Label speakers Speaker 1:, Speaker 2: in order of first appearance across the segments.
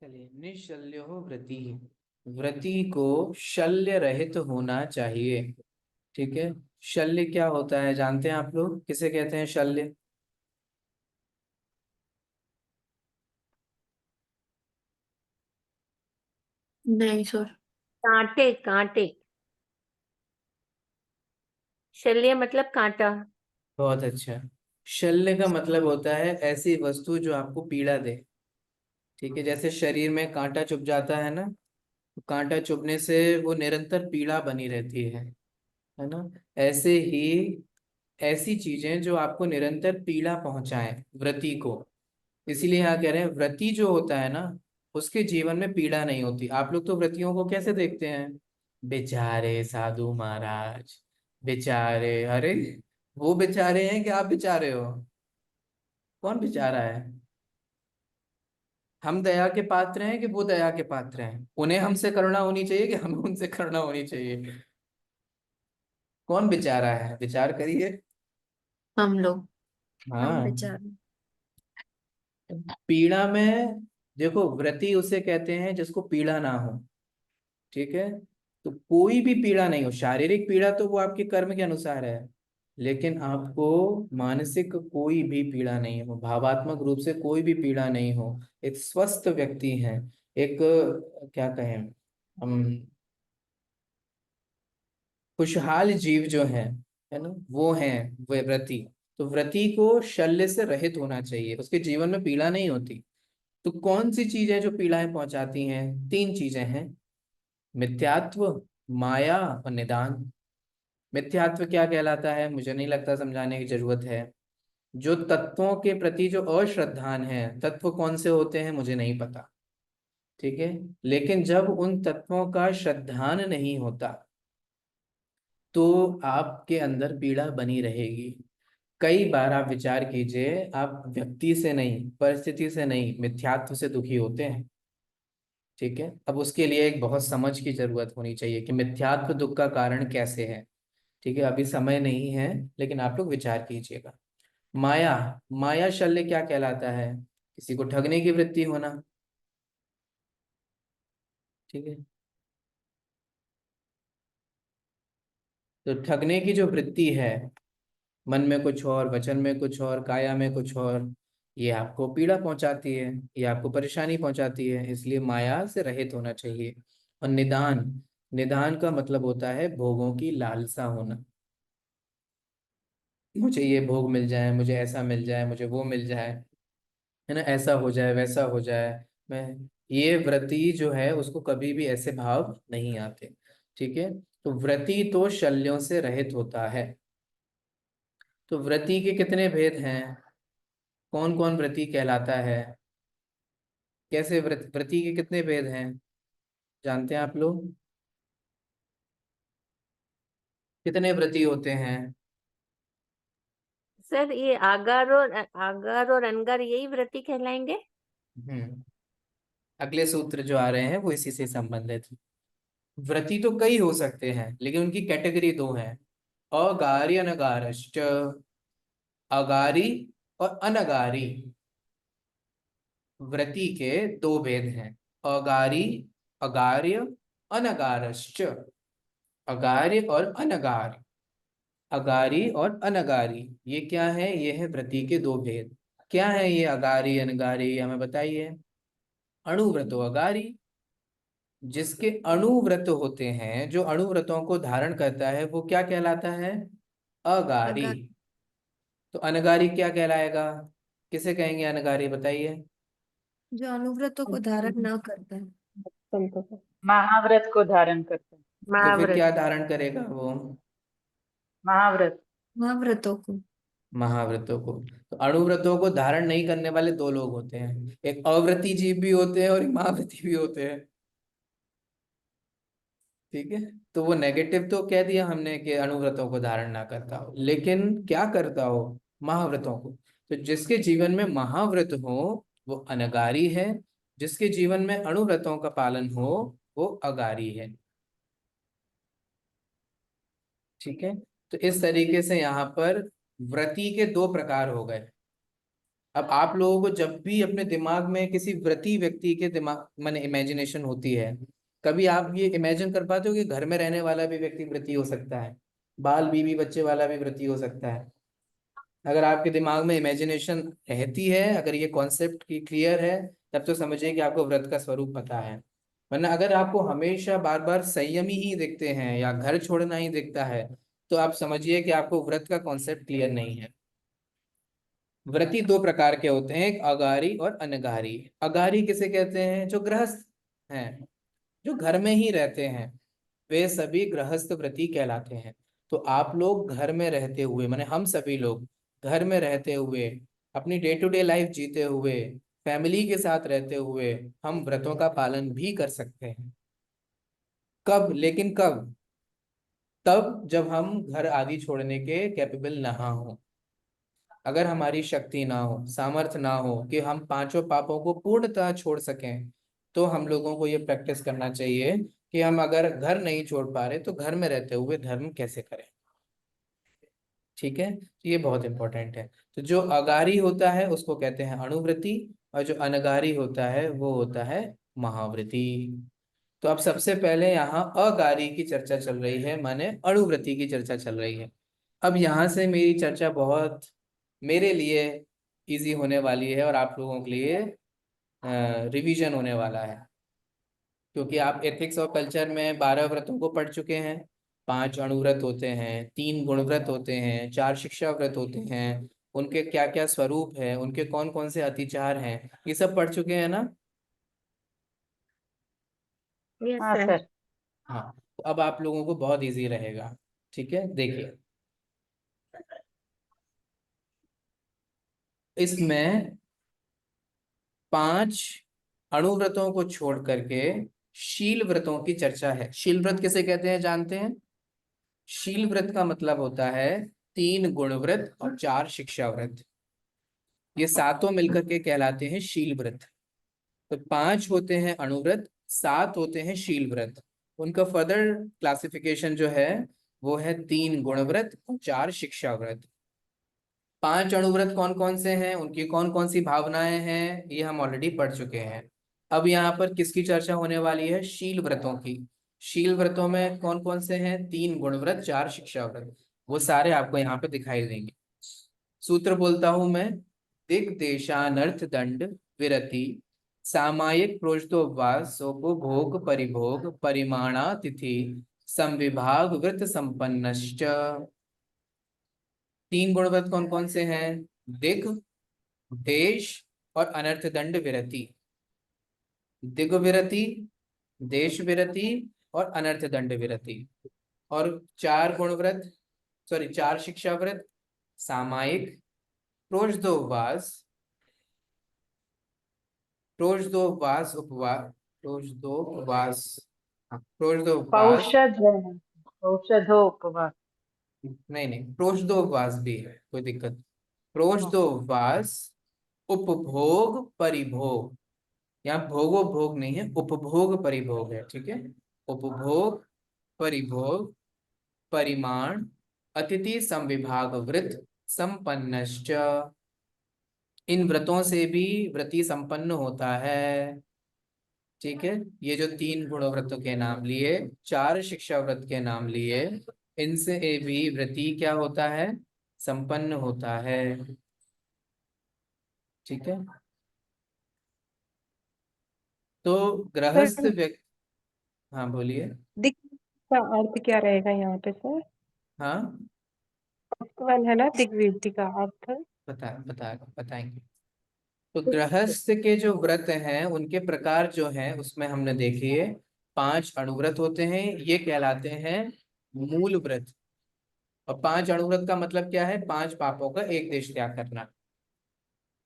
Speaker 1: चलिए, निशल्यो व्रति। व्रति को शल्य रहित होना चाहिए। ठीक है। शल्य क्या होता है जानते हैं आप लोग, किसे कहते हैं शल्य?
Speaker 2: नहीं सर।
Speaker 3: कांटे कांटे। शल्य मतलब कांटा।
Speaker 1: बहुत अच्छा। शल्य का मतलब होता है ऐसी वस्तु जो आपको पीड़ा दे। ठीक है, जैसे शरीर में कांटा चुभ जाता है ना, तो कांटा चुभने से वो निरंतर पीड़ा बनी रहती है ना। ऐसे ही ऐसी चीजें जो आपको निरंतर पीड़ा पहुंचाएं व्रति को। इसीलिए यहाँ कह रहे हैं व्रति जो होता है ना, उसके जीवन में पीड़ा नहीं होती। आप लोग तो व्रतियों को कैसे देखते हैं? बेचारे साधु महाराज, बेचारे। अरे, वो बेचारे हैं कि आप बेचारे हो? कौन बेचारा है? हम दया के पात्र हैं कि वो दया के पात्र हैं? उन्हें हमसे करुणा होनी चाहिए कि हमें उनसे करुणा होनी चाहिए? कौन बेचारा है? विचार करिए।
Speaker 2: हम लोग। हम
Speaker 1: हाँ।
Speaker 2: बेचारे।
Speaker 1: पीड़ा में देखो, व्रति उसे कहते हैं जिसको पीड़ा ना हो। ठीक है। तो कोई भी पीड़ा नहीं हो, शारीरिक पीड़ा तो वो आपके कर्म के अनुसार है, लेकिन आपको मानसिक कोई भी पीड़ा नहीं हो, भावात्मक रूप से कोई भी पीड़ा नहीं हो। एक स्वस्थ व्यक्ति है, एक क्या कहें हम, खुशहाल जीव जो है ना, वो है वे व्रति। तो व्रति को शल्य से रहित होना चाहिए, उसके जीवन में पीड़ा नहीं होती। तो कौन सी चीजें जो पीड़ाएं पहुंचाती हैं? तीन चीजें हैं: मिथ्यात्व, माया और निदान। मिथ्यात्व क्या कहलाता है? मुझे नहीं लगता समझाने की जरूरत है। जो तत्वों के प्रति जो अश्रद्धान है, तत्व कौन से होते हैं मुझे नहीं पता। ठीक है। लेकिन जब उन तत्वों का श्रद्धान नहीं होता, तो आपके अंदर पीड़ा बनी रहेगी। कई बार आप विचार कीजिए, आप व्यक्ति से नहीं, परिस्थिति से नहीं, मिथ्यात्व से दुखी होते हैं। ठीक है। अब उसके लिए एक बहुत समझ की जरूरत होनी चाहिए कि मिथ्यात्व दुख का कारण कैसे है। ठीक है, अभी समय नहीं है, लेकिन आप लोग विचार कीजिएगा। माया, माया शल्य क्या कहलाता है? किसी को ठगने की वृत्ति होना। ठीक है। तो ठगने की जो वृत्ति है, मन में कुछ और, वचन में कुछ और, काया में कुछ और, ये आपको पीड़ा पहुंचाती है, ये आपको परेशानी पहुंचाती है। इसलिए माया से रहित होना चाहिए। और निदान, निदान का मतलब होता है भोगों की लालसा होना। मुझे ये भोग मिल जाए, मुझे ऐसा मिल जाए, मुझे वो मिल जाए, है ना, ऐसा हो जाए, वैसा हो जाए। मैं, ये व्रति जो है उसको कभी भी ऐसे भाव नहीं आते। ठीक है। तो व्रति तो शल्यों से रहित होता है। तो व्रति के कितने भेद हैं? कौन कौन व्रति कहलाता है? कैसे व्रति के कितने भेद हैं जानते हैं आप लोग? कितने व्रति होते हैं?
Speaker 3: सर ये आगार और अनगार यही व्रति कहलाएंगे।
Speaker 1: हम्म। अगले सूत्र जो आ रहे हैं वो इसी से संबंधित हैं। व्रति तो कई हो सकते हैं, लेकिन उनकी कैटेगरी दो हैं: अगारी अनगारश्च। अगारी और अनगारी व्रति के दो भेद हैं। अगारी, अगार्य, अनगारश्च। अगार्य और अनगार्य, अगारी और अनगारी, ये क्या है? ये है व्रति के दो भेद। क्या है ये अगारी अनगारी, हमें बताइए। अणुव्रतो अगारी, जिसके अणुव्रत होते हैं, जो अणुव्रतों को धारण करता है, वो क्या कहलाता है? अगारी।
Speaker 2: अगर
Speaker 1: तो अनगारी क्या कहलाएगा? किसे कहेंगे अनगारी, बताइए।
Speaker 2: जो अनुव्रतों को धारण न करता है।
Speaker 3: संतोष।
Speaker 4: महाव्रत को धारण करते हैं।
Speaker 1: तो फिर
Speaker 3: महाव्रत।
Speaker 1: क्या धारण करेगा वो?
Speaker 4: महाव्रत।
Speaker 2: महाव्रतों को।
Speaker 1: महाव्रतों को। तो अणुव्रतों को धारण नहीं करने वाले दो लोग होते हैं, एक अव्रती जीव भी होते हैं और एक महाव्रती भी होते हैं। ठीक है। तो वो नेगेटिव तो कह दिया हमने कि अणुव्रतों को धारण ना करता हो, लेकिन क्या करता हो? महाव्रतों को। तो जिसके जीवन में महाव्रत हो वो अनगारी है, जिसके जीवन में अणुव्रतों का पालन हो वो अगारी है। ठीक है। तो इस तरीके से यहाँ पर व्रति के दो प्रकार हो गए: अब आप लोगों को जब भी अपने दिमाग में किसी व्रती व्यक्ति के दिमाग माने इमेजिनेशन होती है, कभी आप ये इमेजिन कर पाते हो कि घर में रहने वाला भी व्यक्ति व्रती हो सकता है, बाल बीवी बच्चे वाला भी व्रती हो सकता है? अगर आपके दिमाग में इमेजिनेशन रहती है, अगर ये कॉन्सेप्ट की क्लियर है, तब तो समझिए कि आपको व्रत का स्वरूप पता है। वरना अगर आपको हमेशा बार बार संयमी ही दिखते हैं या घर छोड़ना ही दिखता है, तो आप समझिए कि आपको व्रत का कॉन्सेप्ट क्लियर नहीं है। व्रती दो प्रकार के होते हैं, एक अगारी और अनगारी। अगारी किसे कहते हैं? जो गृहस्थ हैं, जो घर में ही रहते हैं, वे सभी गृहस्थ व्रती कहलाते हैं। तो आप लोग घर में रहते हुए, माने हम सभी लोग घर में रहते हुए, अपनी डे टू डे लाइफ जीते हुए, फैमिली के साथ रहते हुए, हम व्रतों का पालन भी कर सकते हैं। कब? लेकिन कब? तब जब हम घर आदि छोड़ने के कैपेबल ना हो। अगर हमारी शक्ति ना हो, सामर्थ्य ना हो कि हम पांचों पापों को पूर्णतः छोड़ सकें, तो हम लोगों को ये प्रैक्टिस करना चाहिए कि हम अगर घर नहीं छोड़ पा रहे तो घर में रहते हुए धर्म कैसे करें। ठीक है, तो ये बहुत इंपॉर्टेंट है। तो जो अगारी होता है उसको कहते हैं अणुव्रती, और जो अनगारी होता है वो होता है महाव्रती। तो अब सबसे पहले यहाँ अगारी की चर्चा चल रही है, माने अणुव्रती की चर्चा चल रही है। अब यहाँ से मेरी चर्चा बहुत मेरे लिए इजी होने वाली है और आप लोगों के लिए रिवीजन होने वाला है, क्योंकि आप एथिक्स और कल्चर में 12 व्रतों को पढ़ चुके हैं। 5 अणुव्रत होते हैं, 3 गुणव्रत होते हैं, 4 शिक्षा व्रत होते हैं, उनके क्या क्या स्वरूप है, उनके कौन कौन से अतिचार हैं, ये सब पढ़ चुके हैं ना?
Speaker 3: यस
Speaker 4: हाँ
Speaker 3: सर।
Speaker 4: सर।
Speaker 1: हाँ, तो अब आप लोगों को बहुत इजी रहेगा। ठीक है, देखिए इसमें 5 अणुव्रतों को छोड़ करके शील व्रतों की चर्चा है। शील व्रत किसे कहते हैं जानते हैं? शील व्रत का मतलब होता है 3 गुण व्रत और 4 शिक्षा व्रत, ये सातों मिलकर के कहलाते हैं शील व्रत। तो 5 होते हैं अणुव्रत, 7 होते हैं शील व्रत। उनका फर्दर क्लासिफिकेशन जो है वो है 3 गुण व्रत और 4 शिक्षा व्रत। 5 अणुव्रत कौन कौन से हैं, उनकी कौन कौन सी भावनाएं हैं, ये हम ऑलरेडी पढ़ चुके हैं। अब यहाँ पर किसकी चर्चा होने वाली है? शील व्रतों की। शील व्रतों में कौन कौन से हैं? 3 गुण व्रत, 4 शिक्षा व्रत, वो सारे आपको यहाँ पे दिखाई देंगे। सूत्र बोलता हूं मैं। दिग्देशानर्थ दंड विरति, सामायिक प्रोष्ठोपवास सोपभोग परिभोग परिमाणा तिथि, संविभाग व्रत संपन्नश्च। 3 गुणव्रत कौन कौन से हैं? दिग, देश और अनर्थ दंड विरति। दिग विरति, देश विरति और अनर्थ दंड विरति। और 4 गुणव्रत, सॉरी 4 शिक्षा व्रत, सामायिक, प्रोष्ठोपवास, प्रोष्ठोपवास उपवास, प्रोष्ठोपवास, हाँ, प्रोष्ठोपवास,
Speaker 4: औषध है ना, औषधो उपवास।
Speaker 1: नहीं नहीं, प्रोष्ठोपवास भी है, कोई दिक्कत। प्रोष्ठोपवास, उपभोग परिभोग, यहाँ भोगो भोग नहीं है, उपभोग परिभोग है। ठीक है, उपभोग परिभोग परिमाण अतिथि संविभाग व्रत संपन्नश्च। इन व्रतों से भी व्रती संपन्न होता है। ठीक है, ये जो 3 गुण व्रतों के नाम लिए, 4 शिक्षा व्रत के नाम लिए, इनसे भी व्रती क्या होता है? संपन्न होता है। ठीक है, तो गृहस्थ
Speaker 5: सर
Speaker 1: व्यक्ति, हाँ बोलिए।
Speaker 5: दिक का अर्थ क्या रहेगा यहाँ पे सर?
Speaker 1: हाँ,
Speaker 5: फर्स्ट वन है ना दिग्विजय का अर्थ।
Speaker 1: बताएंगे। तो गृहस्थ के जो व्रत हैं उनके प्रकार जो हैं उसमें हमने देखिए 5 अणुव्रत होते हैं, ये कहलाते हैं मूल व्रत। और 5 अणुव्रत का मतलब क्या है? 5 पापों का एक देश त्याग करना।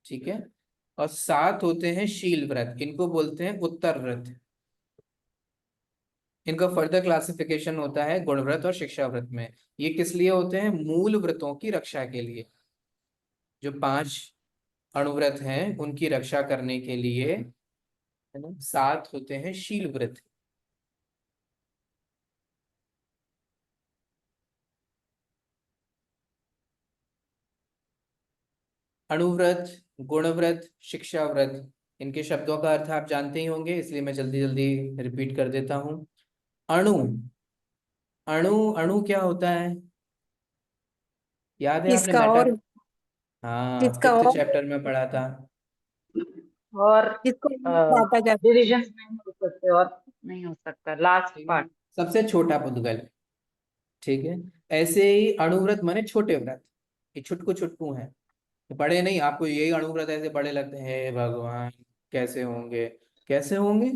Speaker 1: ठीक है, और 7 होते हैं शील व्रत, इनको बोलते हैं उत्तर व्रत। इनका फर्दर क्लासिफिकेशन होता है गुण व्रत और शिक्षा व्रत में। ये किस लिए होते हैं? मूल व्रतों की रक्षा के लिए। जो 5 अणुव्रत हैं उनकी रक्षा करने के लिए, है ना, 7 होते हैं शील व्रत। अणुव्रत, गुणव्रत, शिक्षाव्रत, इनके शब्दों का अर्थ आप जानते ही होंगे, इसलिए मैं जल्दी जल्दी रिपीट कर देता हूँ। अणु, अणु, अणु क्या होता है? याद है आपने
Speaker 5: इसका और
Speaker 1: हाँ,
Speaker 5: जिसका
Speaker 1: 5th
Speaker 5: और
Speaker 1: चैप्टर में पढ़ा था।
Speaker 4: और
Speaker 5: जिसको बांटा जा
Speaker 4: डिविजन नहीं हो सकते, और नहीं हो सकता लास्ट
Speaker 1: ठीक है?
Speaker 4: पार्ट।
Speaker 1: सबसे छोटा पुद्गल, ठीक है। ऐसे ही अणुव्रत माने छोटे व्रत, ये छुटकू छुटकू हैं, बड़े नहीं। आपको यही अणुव्रत ऐसे बड़े लगते हैं, हे भगवान कैसे होंगे, कैसे होंगे?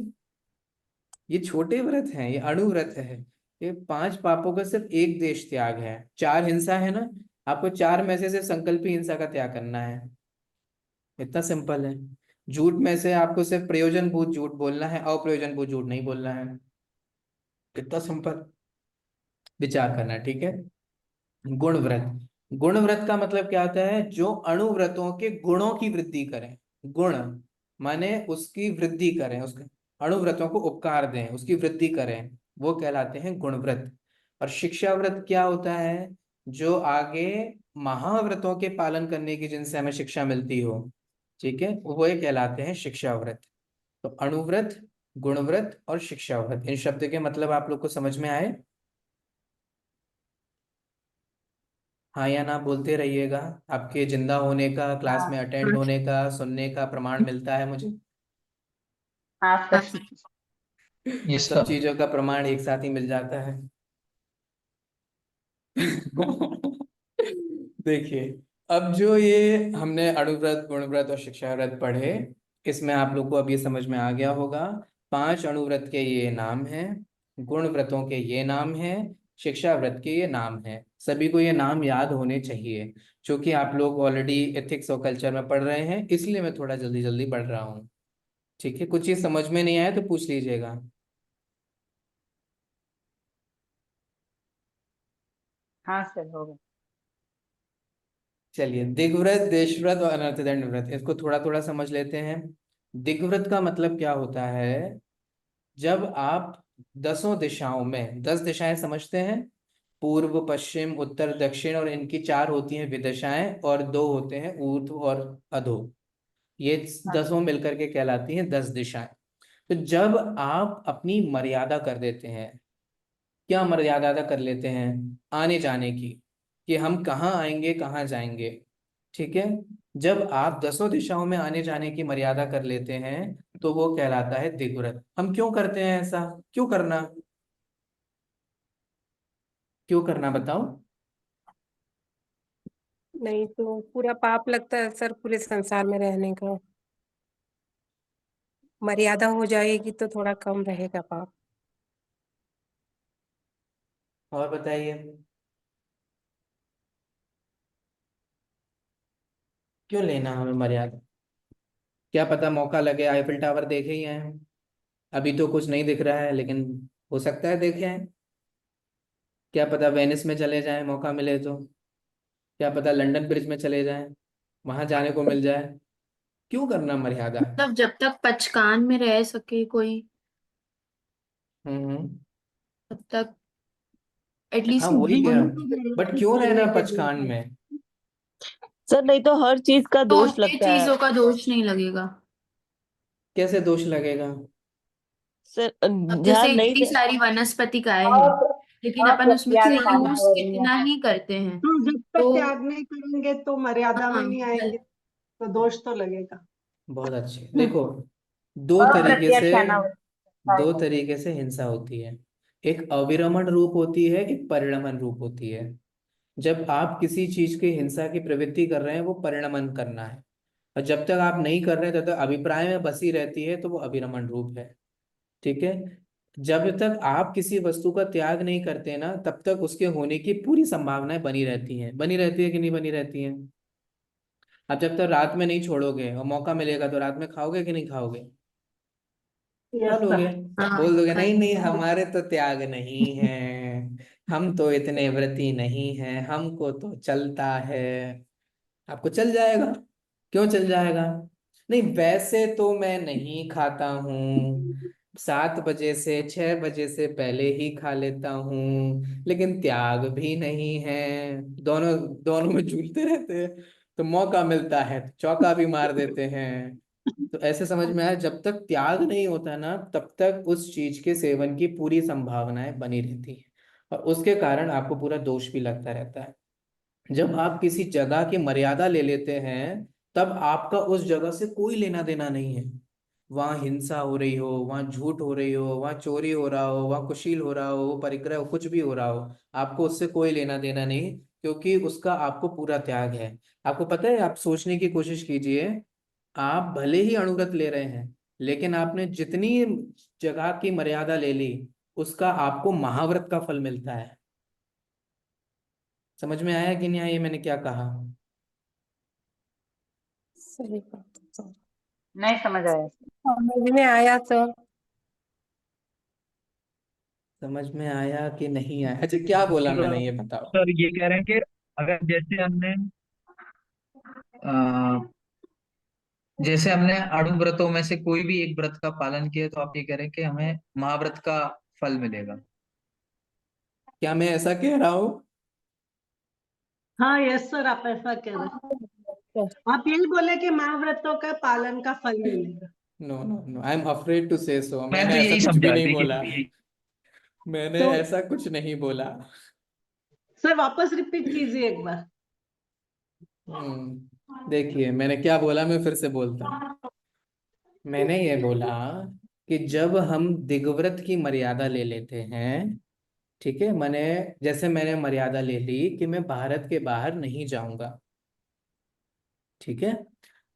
Speaker 1: ये छोटे व्रत हैं, ये अणुव्रत है। ये 5 पापों का सिर्फ एक देश त्याग है, 4 हिंसा है ना, आपको 4 में से सिर्फ संकल्पी हिंसा का त्याग करना है, इतना सिंपल है। झूठ में से आपको सिर्फ प्रयोजन भूत झूठ बोलना है, अप्रयोजन भूत झूठ नहीं बोलना है, इतना सिंपल विचार करना है, ठीक है। गुण व्रत, गुण व्रत का मतलब क्या होता है? जो अणुव्रतों के गुणों की वृद्धि करें। गुण माने उसकी वृद्धि करें, उसके अणुव्रतों को उपकार दें, उसकी वृद्धि करें, वो कहलाते हैं गुण व्रत। और शिक्षा व्रत क्या होता है? जो आगे महाव्रतों के पालन करने की जिनसे हमें शिक्षा मिलती हो, ठीक है, वो ये कहलाते हैं शिक्षा व्रत। तो अणुव्रत, गुणव्रत और शिक्षा व्रत, इन शब्द के मतलब आप लोग को समझ में आए? हाँ या ना बोलते रहिएगा, आपके जिंदा होने का, क्लास में
Speaker 4: हाँ
Speaker 1: अटेंड होने का, सुनने का प्रमाण मिलता है मुझे।
Speaker 4: हाँ सर।
Speaker 6: यस
Speaker 1: सब
Speaker 6: सर।
Speaker 1: चीजों का प्रमाण एक साथ ही मिल जाता है। देखिए, अब जो ये हमने अणुव्रत, गुणव्रत और शिक्षाव्रत पढ़े, इसमें आप लोग को अब ये समझ में आ गया होगा, 5 अणुव्रत के ये नाम हैं, गुण व्रतों के ये नाम हैं, शिक्षा व्रत के ये नाम हैं। सभी को ये नाम याद होने चाहिए, क्योंकि आप लोग ऑलरेडी एथिक्स और कल्चर में पढ़ रहे हैं, इसलिए मैं थोड़ा जल्दी जल्दी पढ़ रहा हूँ, ठीक है। कुछ चीज समझ में नहीं आया तो पूछ लीजिएगा।
Speaker 4: हाँ सर हो गया।
Speaker 1: चलिए, दिग्व्रत, देशव्रत और अनर्थदंड व्रत, इसको थोड़ा थोड़ा समझ लेते हैं। दिग्व्रत का मतलब क्या होता है? जब आप 10 दिशाओं में, 10 दिशाएं समझते हैं, पूर्व, पश्चिम, उत्तर, दक्षिण, और इनकी 4 होती हैं विदिशाएं, और 2 होते हैं ऊर्ध्व और अधो, ये
Speaker 4: हाँ
Speaker 1: 10 मिलकर के कहलाती हैं 10 दिशाएं। तो जब आप अपनी मर्यादा कर देते हैं, क्या मर्यादा अदा कर लेते हैं? आने जाने की, कि हम कहाँ आएंगे कहाँ जाएंगे, ठीक है। जब आप 10 दिशाओं में आने जाने की मर्यादा कर लेते हैं, तो वो कहलाता है दिग्व्रत। हम क्यों करते हैं ऐसा? क्यों करना, क्यों करना बताओ?
Speaker 5: नहीं तो पूरा पाप लगता है सर पूरे संसार में रहने का। मर्यादा हो जाएगी तो थोड़ा कम रहेगा पाप।
Speaker 1: और बताइए, क्यों लेना हमें मर्यादा? क्या पता मौका लगे, आईफिल टावर देखे ही हैं, अभी तो कुछ नहीं दिख रहा है, लेकिन हो सकता है देखे हैं। क्या पता वेनिस में चले जाएं, मौका मिले तो। क्या पता लंदन ब्रिज में चले जाएं, वहां जाने को मिल जाए। क्यों करना मर्यादा?
Speaker 7: मतलब जब तक पचकान में रह सके कोई,
Speaker 1: हम्म।
Speaker 7: तब तक
Speaker 1: हाँ
Speaker 7: एटलीस्ट
Speaker 1: वही है, बट क्यों रहना
Speaker 4: करने के
Speaker 1: पचकान
Speaker 4: लिए।
Speaker 1: में?
Speaker 3: सर नहीं तो हर चीज का
Speaker 7: तो
Speaker 3: दोष
Speaker 7: ये
Speaker 3: लगता है।
Speaker 7: चीजों का दोष नहीं लगेगा।
Speaker 1: कैसे दोष लगेगा?
Speaker 3: सर
Speaker 7: अब जैसे
Speaker 3: ध्यान नहीं
Speaker 7: इतनी
Speaker 3: दे।
Speaker 7: सारी वनस्पतिकाएं हैं,
Speaker 4: और
Speaker 7: लेकिन
Speaker 4: और
Speaker 7: अपन उसमें से
Speaker 4: प्रत्याग करना
Speaker 7: यूज
Speaker 4: हो रही है।
Speaker 7: कितना ही करते हैं।
Speaker 8: तो जब तक
Speaker 7: तो
Speaker 8: त्याग नहीं करेंगे तो मर्यादा में
Speaker 7: हाँ,
Speaker 8: नहीं आएंगे तो दोष तो लगेगा।
Speaker 1: बहुत अच्छे, देखो, दो तरीके से,
Speaker 4: अप्रत्याख्याना हो
Speaker 1: दो
Speaker 4: रहा है।
Speaker 1: तरीके से हिंसा होती है। एक अविरमण रूप होती है, एक परिणमन रूप होती है। जब आप किसी चीज की हिंसा की प्रवृत्ति कर रहे हैं, वो परिणमन करना है। और जब तक आप नहीं कर रहे तब तक अभिप्राय में बसी रहती है, तो वो अभिरमण रूप है, ठीक है। जब तक आप किसी वस्तु का त्याग नहीं करते ना, तब तक उसके होने की पूरी संभावनाएं बनी रहती हैं। बनी रहती है कि नहीं बनी रहती हैं? आप जब तक रात में नहीं छोड़ोगे और मौका मिलेगा तो रात में खाओगे कि नहीं खाओगे? खा
Speaker 8: यस
Speaker 1: लोगे।
Speaker 8: सर।
Speaker 7: हाँ,
Speaker 1: बोल दोगे नहीं
Speaker 7: खाएंगे।
Speaker 1: नहीं, हमारे तो त्याग नहीं है, हम तो इतने व्रती नहीं हैं, हमको तो चलता है। आपको चल जाएगा। क्यों चल जाएगा? नहीं, वैसे तो मैं नहीं खाता हूँ, 7 बजे से 6 बजे से पहले ही खा लेता हूँ, लेकिन त्याग भी नहीं है। दोनों दोनों में झूलते रहते हैं। तो मौका मिलता है तो चौका भी मार देते हैं। तो ऐसे समझ में आया, जब तक त्याग नहीं होता ना तब तक उस चीज के सेवन की पूरी संभावनाएं बनी रहती है, और उसके कारण आपको पूरा दोष भी लगता रहता है। जब आप किसी जगह की मर्यादा ले लेते हैं तब आपका उस जगह से कोई लेना देना नहीं है। वहां हिंसा हो रही हो, वहां झूठ हो रही हो, वहां चोरी हो रहा हो, वहां कुशील हो रहा हो, परिग्रह हो, कुछ भी हो रहा हो, आपको उससे कोई लेना देना नहीं, क्योंकि उसका आपको पूरा त्याग है। आपको पता है, आप सोचने की कोशिश कीजिए, आप भले ही अणुव्रत ले रहे हैं लेकिन आपने जितनी जगह की मर्यादा ले ली उसका आपको महाव्रत का फल मिलता है। समझ में आया कि नहीं आया ये मैंने क्या कहा?
Speaker 5: सही बात है सर।
Speaker 4: नहीं समझ आया।
Speaker 5: समझ में आया सर।
Speaker 1: समझ में आया कि नहीं आया? अच्छा क्या बोला मैंने ये बताओ।
Speaker 6: सर ये कह रहे हैं कि अगर जैसे हमने अणु व्रतों में से कोई भी एक व्रत का पालन किया तो आप ये कह रहे हैं कि हमें महाव्रत का फल मिलेगा।
Speaker 1: क्या मैं ऐसा कह रहा हूँ?
Speaker 8: हाँ यस सर, आप ऐसा कह रहे हैं। आप यही बोले कि महाव्रतों का पालन का फल मिलेगा।
Speaker 1: No no no, I am afraid to say so,
Speaker 6: मैं
Speaker 1: मैंने
Speaker 6: तो
Speaker 1: ऐसा
Speaker 6: यही
Speaker 1: कुछ भी
Speaker 6: समझा,
Speaker 1: नहीं
Speaker 6: देखिए
Speaker 1: बोला।
Speaker 6: यही।
Speaker 1: मैंने
Speaker 8: तो
Speaker 1: ऐसा कुछ नहीं बोला।
Speaker 8: सर वापस रिपीट कीजिए एक बार।
Speaker 1: देखिए मैंने क्या बोला, मैं फिर से बोलता हूँ। मैंने ये बोला कि जब हम दिग्व्रत की मर्यादा ले लेते हैं, ठीक है, मैंने मर्यादा ले ली कि मैं भारत के बाहर नहीं जाऊंगा, ठीक है,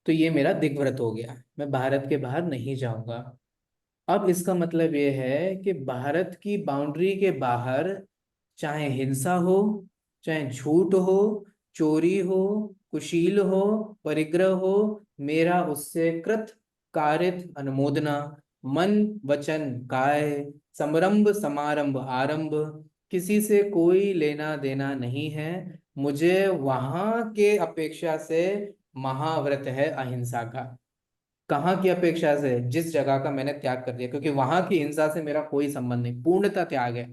Speaker 1: तो ये मेरा दिग्व्रत हो गया, मैं भारत के बाहर नहीं जाऊंगा। अब इसका मतलब ये है कि भारत की बाउंड्री के बाहर चाहे हिंसा हो, चाहे झूठ हो, चोरी हो, कुशील हो, परिग्रह हो, मेरा उससे कृत कारित अनुमोदना, मन वचन काय, समरंभ समारंभ आरंभ, किसी से कोई लेना देना नहीं है। मुझे वहां के अपेक्षा से महाव्रत है अहिंसा का। कहाँ की अपेक्षा से? जिस जगह का मैंने त्याग कर दिया, क्योंकि वहां की हिंसा से मेरा कोई संबंध नहीं, पूर्णता त्याग है।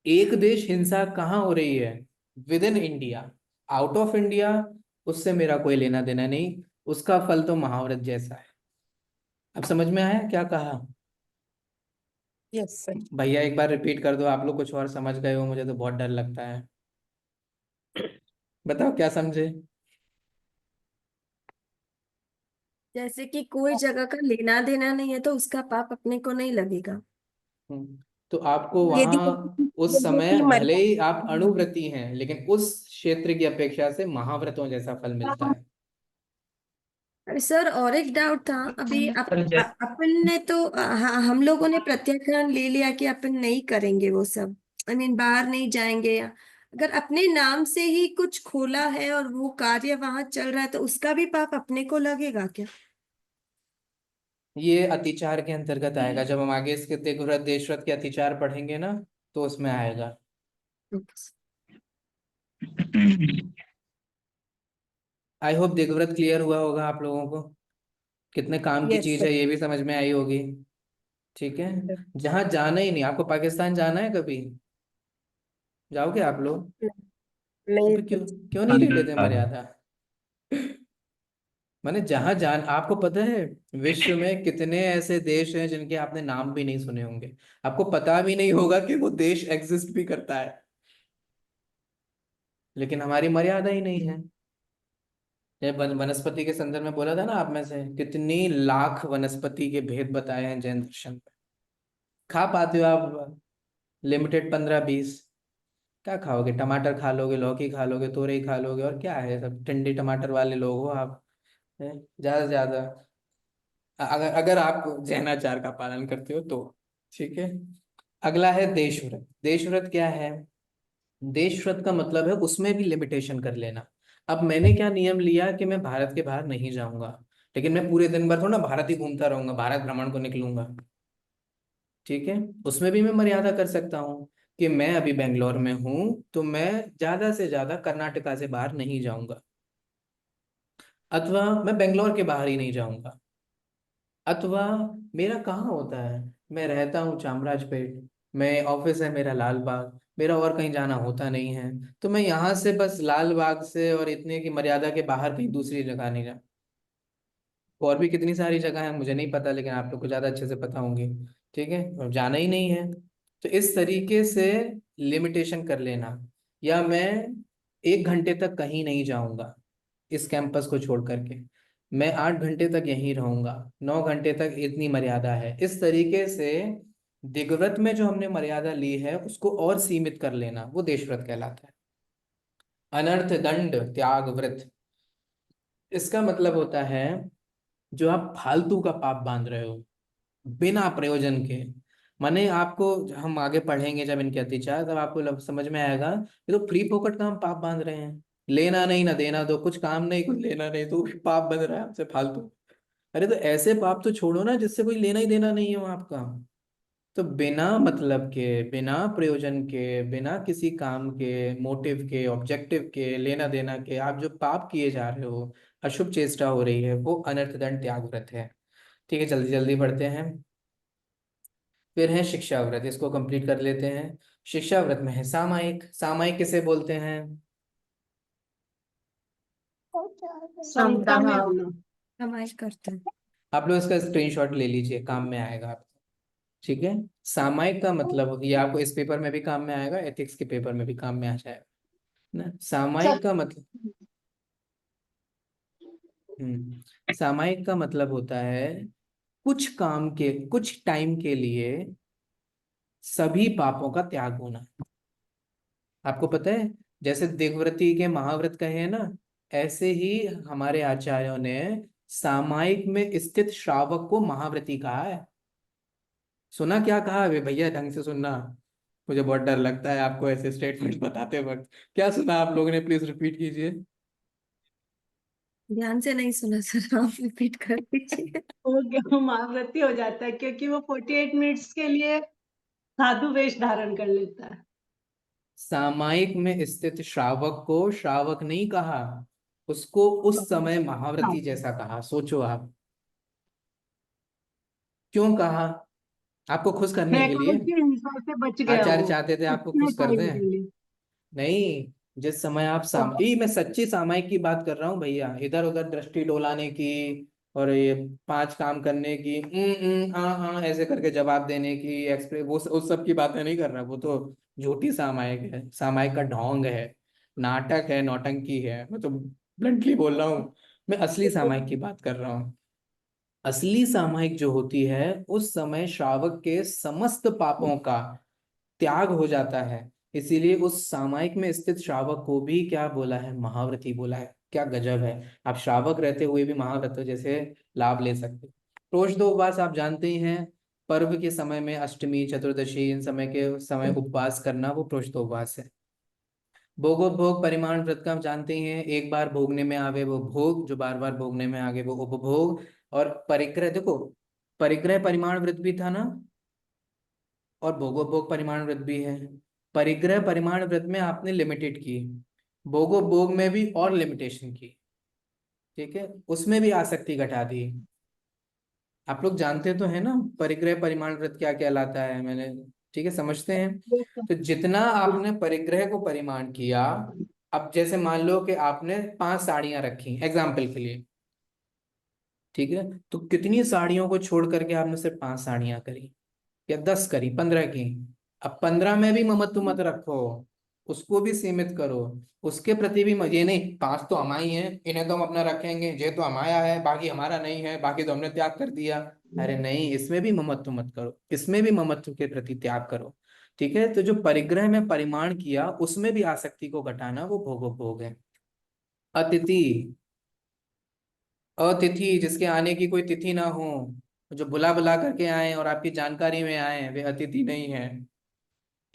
Speaker 1: एक देश हिंसा कहाँ हो रही है? With in India. Out of India उससे मेरा कोई लेना देना नहीं, उसका फल तो महाव्रत जैसा है। अब समझ में आया क्या कहा?
Speaker 5: Yes sir.
Speaker 1: भैया एक बार रिपीट कर दो, आप लोग कुछ और समझ गए हो, मुझे तो बहुत डर लगता है। बताओ क्या समझे?
Speaker 2: जैसे कि कोई जगह का लेना देना नहीं है तो उसका पाप अपने को नहीं लगेगा।
Speaker 1: तो आपको
Speaker 2: यदि
Speaker 1: वहां उस समय
Speaker 5: की
Speaker 1: भले ही आप
Speaker 5: मर्यादा।
Speaker 1: अणुव्रती हैं लेकिन उस क्षेत्र की अपेक्षा से महाव्रतों जैसा फल मिलता है।
Speaker 2: अरे सर, और एक डाउट था अभी।
Speaker 6: सर
Speaker 2: अपन ने तो हम लोगों ने प्रत्याख्यान ले लिया कि अपन नहीं करेंगे वो सब। आई मीन बाहर नहीं जाएंगे, या अगर अपने नाम से ही कुछ खोला है और वो कार्य वहां चल रहा है तो उसका भी पाप अपने को लगेगा क्या?
Speaker 1: ये अतिचार के अंतर्गत आएगा, जब हम आगे इसके तिग्व्रत देशव्रत के अतिचार पढ़ेंगे ना तो उसमें आएगा। आई होप दिग्व्रत क्लियर हुआ होगा आप लोगों को, कितने काम की
Speaker 5: यस
Speaker 1: चीज
Speaker 5: सर।
Speaker 1: है ये भी समझ में आई होगी। ठीक है, जहां जाना ही नहीं, आपको पाकिस्तान जाना है कभी? जाओगे आप लोग?
Speaker 5: नहीं
Speaker 1: तो क्यों,
Speaker 5: सर।
Speaker 1: क्यों नहीं ले लेते मर्यादा? माने जहां जान, आपको पता है विश्व में कितने ऐसे देश हैं जिनके आपने नाम भी नहीं सुने होंगे, आपको पता भी नहीं होगा कि वो देश एग्जिस्ट भी करता है, लेकिन हमारी मर्यादा ही नहीं है। ये वनस्पति के संदर्भ में बोला था ना, आप में से कितनी लाख वनस्पति के भेद बताए हैं जैन दर्शन में। खा पाते हो आप लिमिटेड 15-20? क्या खाओगे? टमाटर खा लोगे, लौकी खा लोगे, तोरई खा लोगे, और क्या है, सब टिंडी टमाटर वाले लोग हो आप। हैं? ज्यादा से ज्यादा अगर अगर आप जैनाचार का पालन करते हो तो। ठीक है, अगला है देशव्रत। देशव्रत क्या है? देशव्रत का मतलब है उसमें भी लिमिटेशन कर लेना। अब मैंने क्या नियम लिया कि मैं भारत के बाहर नहीं जाऊंगा, लेकिन मैं पूरे दिन भर थोड़ा ना भारत ही घूमता रहूंगा, भारत भ्रमण को निकलूंगा। ठीक है, उसमें भी मैं मर्यादा कर सकता हूँ कि मैं अभी बेंगलोर में हूँ तो मैं ज्यादा से ज्यादा कर्नाटका से बाहर नहीं जाऊंगा, अथवा मैं बेंगलोर के बाहर ही नहीं जाऊंगा, अथवा मेरा कहाँ होता है, मैं रहता हूँ चामराजपेट, मैं ऑफिस है मेरा लाल बाग, मेरा और कहीं जाना होता नहीं है, तो मैं यहाँ से बस लाल बाग से और इतने की मर्यादा के बाहर कहीं दूसरी जगह नहीं जा। और भी कितनी सारी जगह है मुझे नहीं पता, लेकिन आप लोग को ज़्यादा अच्छे से पता होंगी। ठीक है, और जाना ही नहीं है। तो इस तरीके से लिमिटेशन कर लेना, या मैं 1 घंटे तक कहीं नहीं जाऊंगा इस कैंपस को छोड़ करके, मैं 8 घंटे तक यहीं रहूंगा, 9 घंटे तक इतनी मर्यादा है। इस तरीके से दिग्व्रत में जो हमने मर्यादा ली है उसको और सीमित कर लेना, वो देशव्रत कहलाता है। अनर्थ दंड त्याग व्रत, इसका मतलब होता है जो आप फालतू का पाप बांध रहे हो बिना प्रयोजन के। माने आपको, हम आगे पढ़ेंगे जब इनके अत्याचार, तब आपको समझ में आएगा ये तो फ्री फोकट का हम पाप बांध रहे हैं, लेना नहीं ना देना, दो कुछ काम नहीं कुछ लेना नहीं, तो पाप बन रहा है हमसे फालतू। अरे तो ऐसे पाप तो छोड़ो ना जिससे कोई लेना ही देना नहीं है आपका। तो बिना मतलब के, बिना प्रयोजन के, बिना किसी काम के, मोटिव के, ऑब्जेक्टिव के, लेना देना के, आप जो पाप किए जा रहे हो, अशुभ चेष्टा हो रही है, वो अनर्थ दंड त्याग व्रत है। ठीक है, जल्दी जल्दी बढ़ते हैं। फिर है शिक्षा व्रत, इसको कंप्लीट कर लेते हैं। शिक्षा व्रत में है सामायिक। सामायिक किसे बोलते हैं?
Speaker 8: समता में होना।
Speaker 2: कमाई करते हैं।
Speaker 1: आप लोग इसका स्क्रीनशॉट ले लीजिए, काम में आएगा आपको। ठीक है, सामायिक का मतलब ये आपको इस पेपर में भी काम में आएगा, एथिक्स के पेपर में भी काम में आ जाएगा ना। सामायिक का मतलब, सामायिक का मतलब होता है कुछ काम के कुछ टाइम के लिए सभी पापों का त्याग होना। आपको पता है, जैसे देवव्रती के महाव्रत कहे हैं ना, ऐसे ही हमारे आचार्यों ने सामायिक में स्थित श्रावक को महाव्रती कहा है। सुना क्या कहा? वे भैया ढंग से सुनना, मुझे बहुत डर लगता है आपको ऐसे स्टेटमेंट बताते वक्त। क्या सुना आप लोगों ने, प्लीज रिपीट कीजिए।
Speaker 2: ध्यान से नहीं सुना सर, आप रिपीट कर दीजिए।
Speaker 8: हो गया, महाव्रती हो जाता है क्योंकि वो 48 मिनट्स के लिए साधु वेश धारण कर लेता है।
Speaker 1: सामायिक में स्थित श्रावक को श्रावक नहीं कहा, उसको उस समय महाव्रती जैसा कहा। सोचो आप, क्यों कहा? आपको खुश करने के लिए,
Speaker 8: बेकारों की हिंसा से बच गया
Speaker 1: आचार्य
Speaker 8: वो
Speaker 1: चाहते थे आपको
Speaker 8: उतने
Speaker 1: खुश कर
Speaker 8: टाइम
Speaker 1: दें।
Speaker 8: के लिए।
Speaker 1: नहीं, जिस समय आप
Speaker 8: तो
Speaker 1: मैं सच्ची सामायिक की बात कर रहा हूँ भैया, इधर उधर दृष्टि डोलाने की और ये 5 काम करने की, ऐसे करके जवाब देने की, एक्सप्रेस, वो उस सब की बातें नहीं कर रहा। वो तो झूठी सामायिक है, सामायिक का ढोंग है, नाटक है, नौटंकी है। मैं तो ब्लंटली बोल रहा हूँ, मैं असली सामायिक की बात कर रहा हूँ। असली सामायिक जो होती है, उस समय श्रावक के समस्त पापों का त्याग हो जाता है। इसीलिए उस सामायिक में स्थित श्रावक को भी क्या बोला है? महाव्रती बोला है। क्या गजब है, आप श्रावक रहते हुए भी महाव्रत जैसे लाभ ले सकते। प्रोष्ठ उपवास आप जानते ही हैं, पर्व के समय में अष्टमी चतुर्दशी इन समय के समय उपवास करना, वो प्रोष्ठ उपवास है। भोगोपभोग परिमाण व्रत का हम जानते ही हैं, एक बार भोगने में आवे वो भोग, जो बार बार भोगने में आगे वो उपभोग। और परिग्रह, देखो परिग्रह परिमाण व्रत भी था ना, और भोगोपभोग परिमाण व्रत भी है। परिग्रह परिमाण व्रत में आपने लिमिटेड की, भोगोपभोग में भी और लिमिटेशन की। ठीक है, उसमें भी आसक्ति घटा दी। आप लोग जानते तो है ना परिग्रह परिमाण व्रत क्या कहलाता है, मैंने, ठीक है, समझते हैं। तो जितना आपने परिग्रह को परिमाण किया, अब जैसे मान लो कि आपने 5 साड़ियां रखी एग्जाम्पल के लिए, ठीक है, तो कितनी साड़ियों को छोड़ करके आपने सिर्फ 5 साड़ियां करी, या 10 करी, 15 की। अब 15 में भी ममत्व मत रखो, उसको भी सीमित करो, उसके प्रति भी ये नहीं 5 तो हमारी हैं, इन्हें तो हम अपना रखेंगे, ये तो हमारा है, बाकी हमारा नहीं है, बाकी तो हमने त्याग कर दिया। अरे नहीं, इसमें भी ममत्व मत करो, इसमें भी ममत्व के प्रति त्याग करो। ठीक है, तो जो परिग्रह में परिमाण किया उसमें भी आसक्ति को घटाना, वो भोगोपभोग है। अतिथि, अतिथि जिसके आने की कोई तिथि ना हो, जो बुला बुला करके आए और आपकी जानकारी में आए, वे अतिथि नहीं है।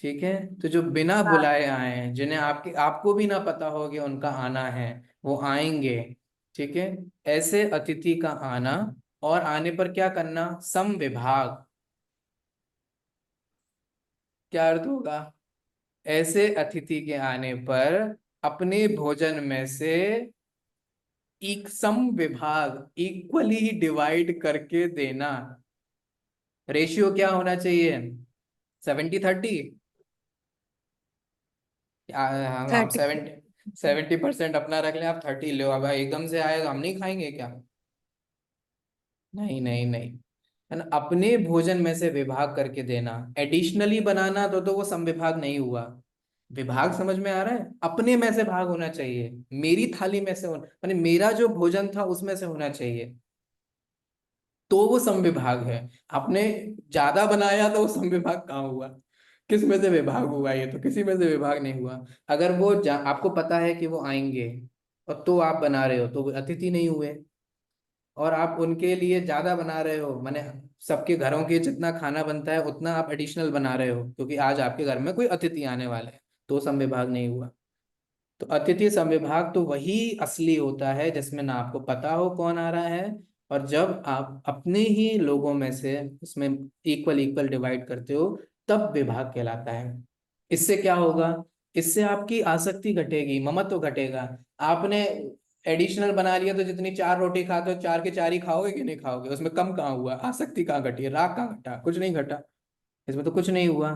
Speaker 1: ठीक है, तो जो बिना बुलाए आए हैं, जिन्हें आपको भी ना पता हो कि उनका आना है, वो आएंगे। ठीक है, ऐसे अतिथि का आना, और आने पर क्या करना? सम विभाग। क्या अर्थ होगा? ऐसे अतिथि के आने पर अपने भोजन में से एक सम विभाग, इक्वली डिवाइड करके देना। रेशियो क्या होना चाहिए? 70-30। हम
Speaker 2: 30।
Speaker 1: 70% अपना रख लें, आप 30 लो। अब एकदम से आए तो हम नहीं खाएंगे क्या? नहीं नहीं नहीं, है ना। अपने भोजन में से विभाग करके देना, एडिशनली बनाना तो वो समविभाग नहीं हुआ। विभाग समझ में आ रहा है? अपने में से भाग होना चाहिए, मेरी थाली में से होना, माने मेरा जो भोजन था उसमें से होना चाहिए, तो वो समविभाग है। आपने ज्यादा बनाया तो वो समविभाग कहाँ हुआ? किस में से विभाग हुआ? ये तो किसी में से विभाग नहीं हुआ। अगर वो आपको पता है कि वो आएंगे और तो आप बना रहे हो तो वो अतिथि नहीं हुए। और आप उनके लिए ज्यादा बना रहे हो, माने सबके घरों के जितना खाना बनता है उतना आप एडिशनल बना रहे हो, क्योंकि आज आपके घर में कोई अतिथि आने वाले हैं, तो समविभाग नहीं हुआ। तो अतिथि समविभाग तो वही असली होता है जिसमें ना आपको पता हो कौन आ रहा है, और जब आप अपने ही लोगों में से उसमें इक्वल इक्वल डिवाइड करते हो, तब विभाग कहलाता है। इससे क्या होगा? इससे आपकी आसक्ति घटेगी, ममत्व घटेगा। आपने एडिशनल बना लिया तो जितनी 4 रोटी खाते हो 4 के 4 ही खाओगे कि नहीं खाओगे? उसमें कम कहाँ हुआ? आसक्ति कहाँ घटी? राग कहाँ घटा? कुछ नहीं घटा, इसमें तो कुछ नहीं हुआ।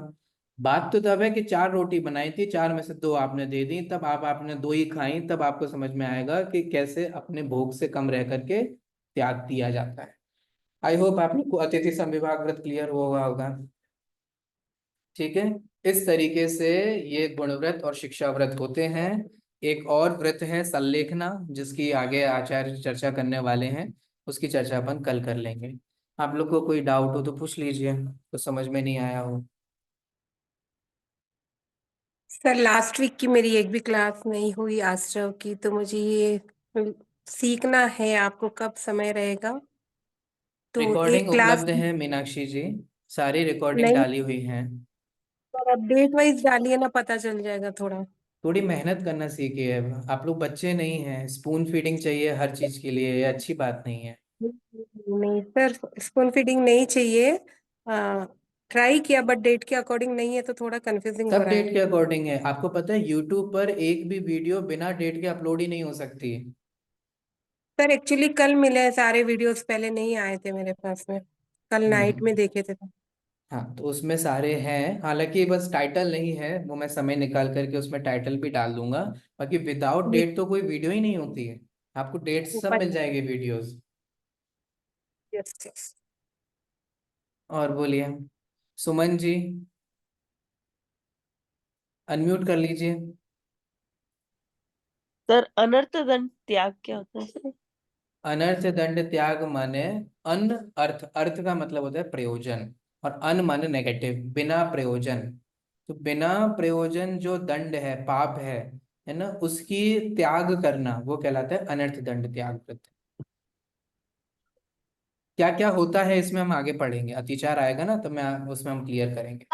Speaker 1: बात तो तब है कि 4 रोटी बनाई थी, 4 में से 2 आपने दे दी, तब आपने 2 ही खाई, तब आपको समझ में आएगा कि कैसे अपने भोग से कम रह करके त्याग दिया जाता है। आई होप आप लोग को अतिथि समविभाग व्रत क्लियर हुआ होगा। ठीक है, इस तरीके से ये गुण व्रत और शिक्षा व्रत होते हैं। एक और व्रत है सल्लेखना, जिसकी आगे आचार्य चर्चा करने वाले हैं, उसकी चर्चा अपन कल कर लेंगे। आप लोग को कोई डाउट हो तो पूछ लीजिए, तो समझ में नहीं आया हो।
Speaker 5: सर लास्ट वीक की मेरी एक भी क्लास नहीं हुई आश्रव की, तो मुझे ये सीखना है। आपको कब समय रहेगा? तो
Speaker 1: रिकॉर्डिंग
Speaker 5: एक क्लास
Speaker 1: उपलब्ध है मीनाक्षी जी, सारी रिकॉर्डिंग
Speaker 5: नहीं,
Speaker 1: डाली हुई है।
Speaker 5: पर अपडेट वाइज डालिए ना, पता चल जाएगा थोड़ा।
Speaker 1: थोड़ी मेहनत करना सीखिए। आप लोग बच्चे नहीं हैं, स्पून फीडिंग चाहिए हर चीज के लिए, ये अच्छी बात नहीं है।
Speaker 5: नहीं सर, स्पून फीडिंग नहीं चाहिए। ट्राई किया बट डेट के अकॉर्डिंग नहीं है, तो थोड़ा कंफ्यूजिंग हो
Speaker 1: सब
Speaker 5: रहा
Speaker 1: डेट
Speaker 5: है।
Speaker 1: के अकॉर्डिंग है। आपको पता है यूट्यूब पर एक भी वीडियो बिना डेट के अपलोड ही नहीं हो सकती।
Speaker 5: सर एक्चुअली कल मिले हैं सारे वीडियोस, पहले नहीं आए थे मेरे पास में। कल नाइट में
Speaker 1: हम्म।
Speaker 5: देखे थे तो।
Speaker 1: हाँ, तो उसमें सारे हैं, हालांकि बस टाइटल नहीं है, वो मैं समय निकाल करके उसमें टाइटल भी डाल दूंगा। बाकी विदाउट डेट तो कोई वीडियो ही नहीं होती है। आपको डेट सब मिल जाएगी वीडियोस।
Speaker 5: Yes yes.
Speaker 1: और बोलिए सुमन जी, अनम्यूट कर लीजिए।
Speaker 9: सर अनर्थ दंड त्याग क्या होता है सर?
Speaker 1: अनर्थ दंड त्याग माने अन, अर्थ, अर्थ का मतलब होता है प्रयोजन, और अन माने नेगेटिव, बिना प्रयोजन। तो बिना प्रयोजन जो दंड है, पाप है ना, उसकी त्याग करना वो कहलाता है अनर्थ दंड त्याग व्रत। क्या क्या होता है इसमें हम आगे पढ़ेंगे, अतिचार आएगा ना तो मैं उसमें हम क्लियर करेंगे।